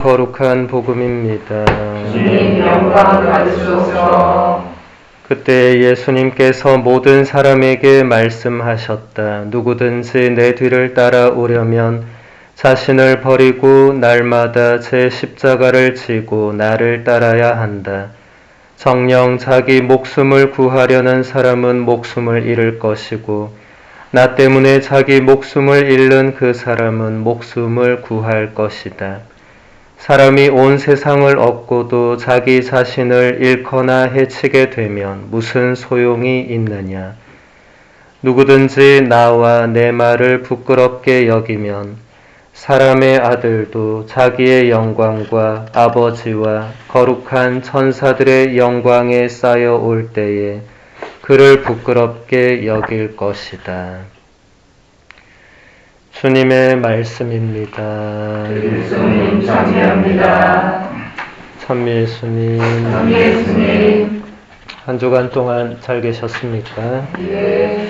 거룩한 복음입니다. 주님 영광 받으소서. 그때 예수님께서 모든 사람에게 말씀하셨다. 누구든지 내 뒤를 따라오려면 자신을 버리고 날마다 제 십자가를 지고 나를 따라야 한다. 정녕 자기 목숨을 구하려는 사람은 목숨을 잃을 것이고 나 때문에 자기 목숨을 잃는 그 사람은 목숨을 구할 것이다. 사람이 온 세상을 얻고도 자기 자신을 잃거나 해치게 되면 무슨 소용이 있느냐? 누구든지 나와 내 말을 부끄럽게 여기면 사람의 아들도 자기의 영광과 아버지와 거룩한 천사들의 영광에 쌓여올 때에 그를 부끄럽게 여길 것이다. 주님의 말씀입니다. 예수님 찬미합니다. 찬미예수님. 찬미예수님. 한 주간 동안 잘 계셨습니까? 예.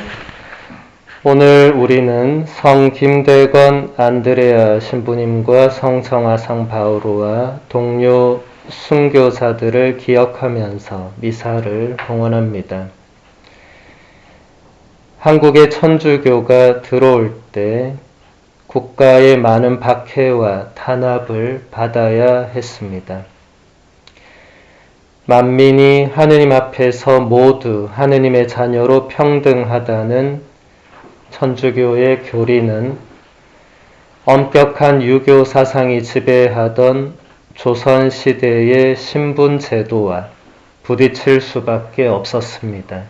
오늘 우리는 성 김대건 안드레아 신부님과 성 정하상 바오로와 동료 순교자들을 기억하면서 미사를 봉헌합니다. 한국에 천주교가 들어올 때 국가의 많은 박해와 탄압을 받아야 했습니다. 만민이 하느님 앞에서 모두 하느님의 자녀로 평등하다는 천주교의 교리는 엄격한 유교 사상이 지배하던 조선시대의 신분제도와 부딪힐 수밖에 없었습니다.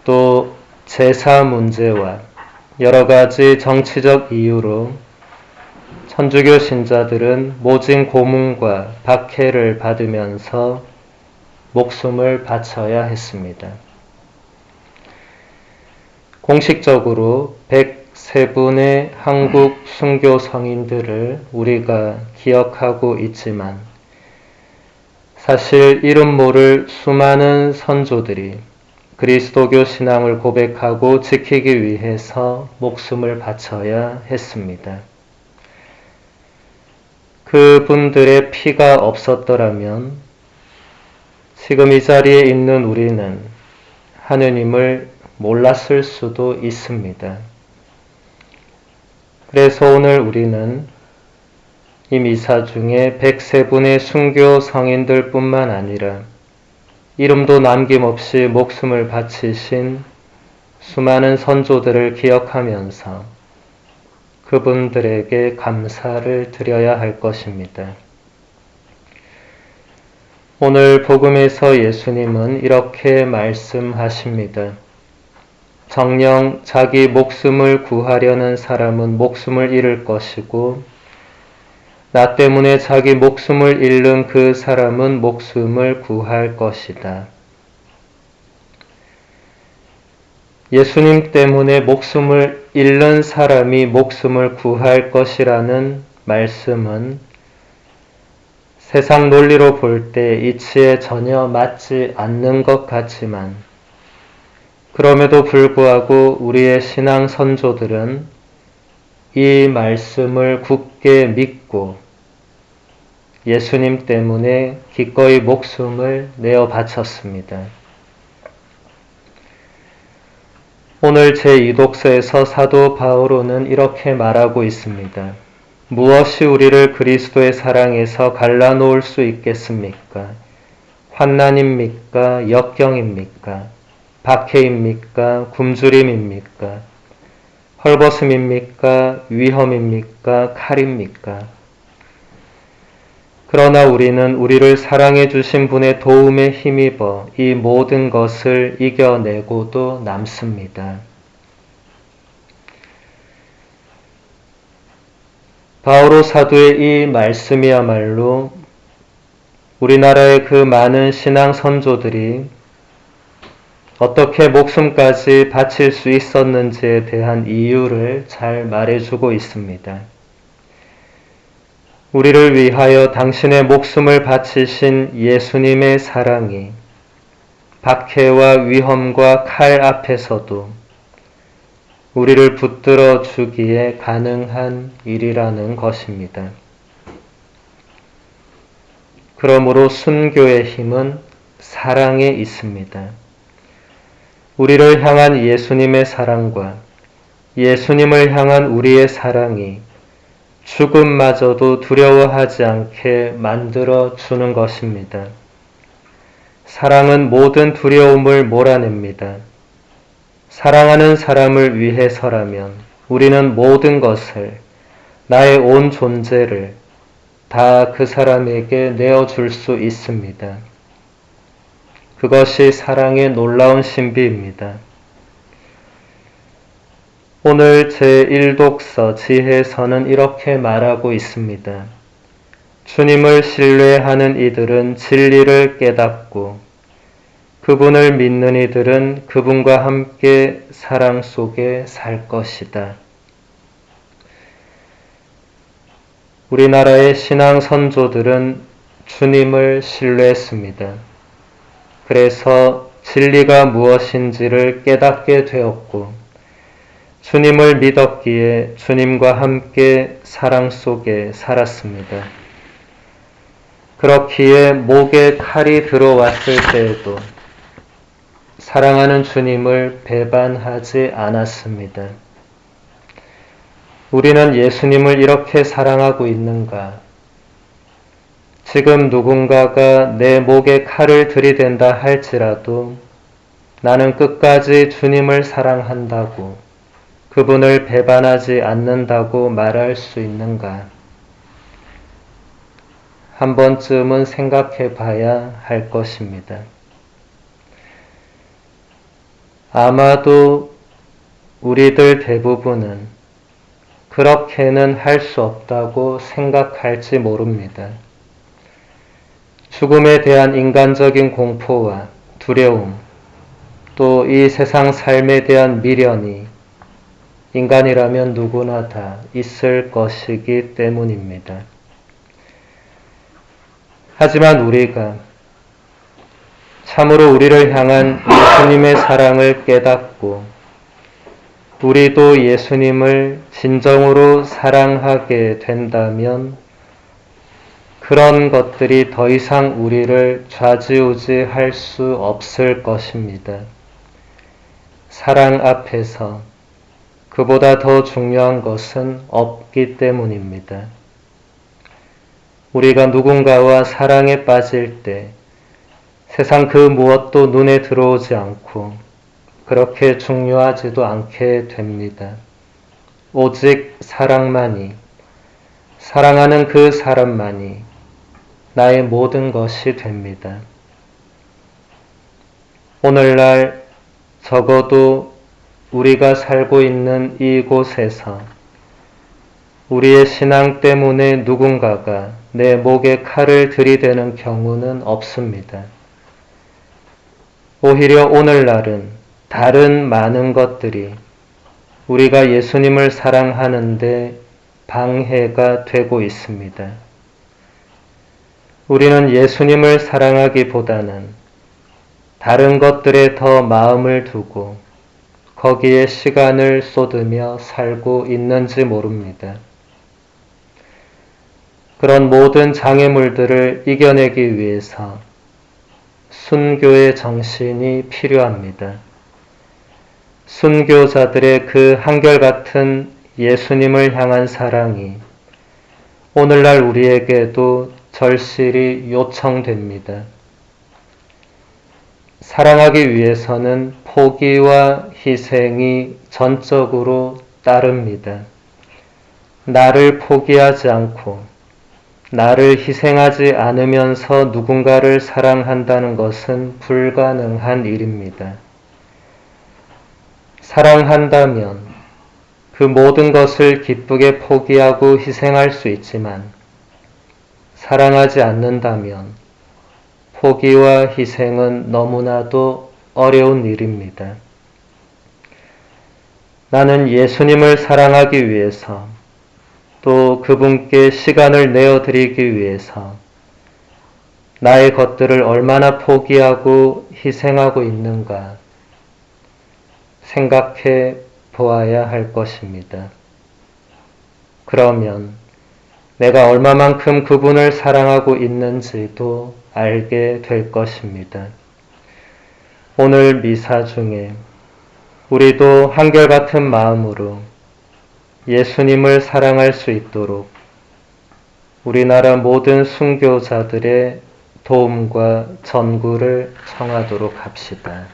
또 제사 문제와 여러 가지 정치적 이유로 천주교 신자들은 모진 고문과 박해를 받으면서 목숨을 바쳐야 했습니다. 공식적으로 103분의 한국 순교 성인들을 우리가 기억하고 있지만 사실 이름 모를 수많은 선조들이 그리스도교 신앙을 고백하고 지키기 위해서 목숨을 바쳐야 했습니다. 그분들의 피가 없었더라면 지금 이 자리에 있는 우리는 하느님을 몰랐을 수도 있습니다. 그래서 오늘 우리는 이 미사 중에 103분의 순교 성인들 뿐만 아니라 이름도 남김없이 목숨을 바치신 수많은 선조들을 기억하면서 그분들에게 감사를 드려야 할 것입니다. 오늘 복음에서 예수님은 이렇게 말씀하십니다. 정녕 자기 목숨을 구하려는 사람은 목숨을 잃을 것이고 나 때문에 자기 목숨을 잃는 그 사람은 목숨을 구할 것이다. 예수님 때문에 목숨을 잃는 사람이 목숨을 구할 것이라는 말씀은 세상 논리로 볼 때 이치에 전혀 맞지 않는 것 같지만 그럼에도 불구하고 우리의 신앙 선조들은 이 말씀을 굳게 믿고 예수님 때문에 기꺼이 목숨을 내어 바쳤습니다. 오늘 제2독서에서 사도 바오로는 이렇게 말하고 있습니다. 무엇이 우리를 그리스도의 사랑에서 갈라놓을 수 있겠습니까? 환난입니까? 역경입니까? 박해입니까? 굶주림입니까? 헐벗음입니까? 위험입니까? 칼입니까? 그러나 우리는 우리를 사랑해 주신 분의 도움에 힘입어 이 모든 것을 이겨내고도 남습니다. 바오로 사도의 이 말씀이야말로 우리나라의 그 많은 신앙 선조들이 어떻게 목숨까지 바칠 수 있었는지에 대한 이유를 잘 말해주고 있습니다. 우리를 위하여 당신의 목숨을 바치신 예수님의 사랑이 박해와 위험과 칼 앞에서도 우리를 붙들어 주기에 가능한 일이라는 것입니다. 그러므로 순교의 힘은 사랑에 있습니다. 우리를 향한 예수님의 사랑과 예수님을 향한 우리의 사랑이 죽음마저도 두려워하지 않게 만들어 주는 것입니다. 사랑은 모든 두려움을 몰아냅니다. 사랑하는 사람을 위해서라면 우리는 모든 것을, 나의 온 존재를 다 그 사람에게 내어줄 수 있습니다. 그것이 사랑의 놀라운 신비입니다. 오늘 제1독서 지혜서는 이렇게 말하고 있습니다. 주님을 신뢰하는 이들은 진리를 깨닫고 그분을 믿는 이들은 그분과 함께 사랑 속에 살 것이다. 우리나라의 신앙 선조들은 주님을 신뢰했습니다. 그래서 진리가 무엇인지를 깨닫게 되었고 주님을 믿었기에 주님과 함께 사랑 속에 살았습니다. 그렇기에 목에 칼이 들어왔을 때에도 사랑하는 주님을 배반하지 않았습니다. 우리는 예수님을 이렇게 사랑하고 있는가? 지금 누군가가 내 목에 칼을 들이댄다 할지라도 나는 끝까지 주님을 사랑한다고, 그분을 배반하지 않는다고 말할 수 있는가? 한 번쯤은 생각해 봐야 할 것입니다. 아마도 우리들 대부분은 그렇게는 할 수 없다고 생각할지 모릅니다. 죽음에 대한 인간적인 공포와 두려움, 또 이 세상 삶에 대한 미련이 인간이라면 누구나 다 있을 것이기 때문입니다. 하지만 우리가 참으로 우리를 향한 예수님의 사랑을 깨닫고 우리도 예수님을 진정으로 사랑하게 된다면 그런 것들이 더 이상 우리를 좌지우지할 수 없을 것입니다. 사랑 앞에서 그보다 더 중요한 것은 없기 때문입니다. 우리가 누군가와 사랑에 빠질 때 세상 그 무엇도 눈에 들어오지 않고 그렇게 중요하지도 않게 됩니다. 오직 사랑만이, 사랑하는 그 사람만이 나의 모든 것이 됩니다. 오늘날 적어도 우리가 살고 있는 이곳에서 우리의 신앙 때문에 누군가가 내 목에 칼을 들이대는 경우는 없습니다. 오히려 오늘날은 다른 많은 것들이 우리가 예수님을 사랑하는데 방해가 되고 있습니다. 우리는 예수님을 사랑하기보다는 다른 것들에 더 마음을 두고 거기에 시간을 쏟으며 살고 있는지 모릅니다. 그런 모든 장애물들을 이겨내기 위해서 순교의 정신이 필요합니다. 순교자들의 그 한결같은 예수님을 향한 사랑이 오늘날 우리에게도 절실히 요청됩니다. 사랑하기 위해서는 포기와 희생이 전적으로 따릅니다. 나를 포기하지 않고 나를 희생하지 않으면서 누군가를 사랑한다는 것은 불가능한 일입니다. 사랑한다면 그 모든 것을 기쁘게 포기하고 희생할 수 있지만 사랑하지 않는다면 포기와 희생은 너무나도 어려운 일입니다. 나는 예수님을 사랑하기 위해서 또 그분께 시간을 내어드리기 위해서 나의 것들을 얼마나 포기하고 희생하고 있는가 생각해 보아야 할 것입니다. 그러면 내가 얼마만큼 그분을 사랑하고 있는지도 알게 될 것입니다. 오늘 미사 중에 우리도 한결같은 마음으로 예수님을 사랑할 수 있도록 우리나라 모든 순교자들의 도움과 전구를 청하도록 합시다.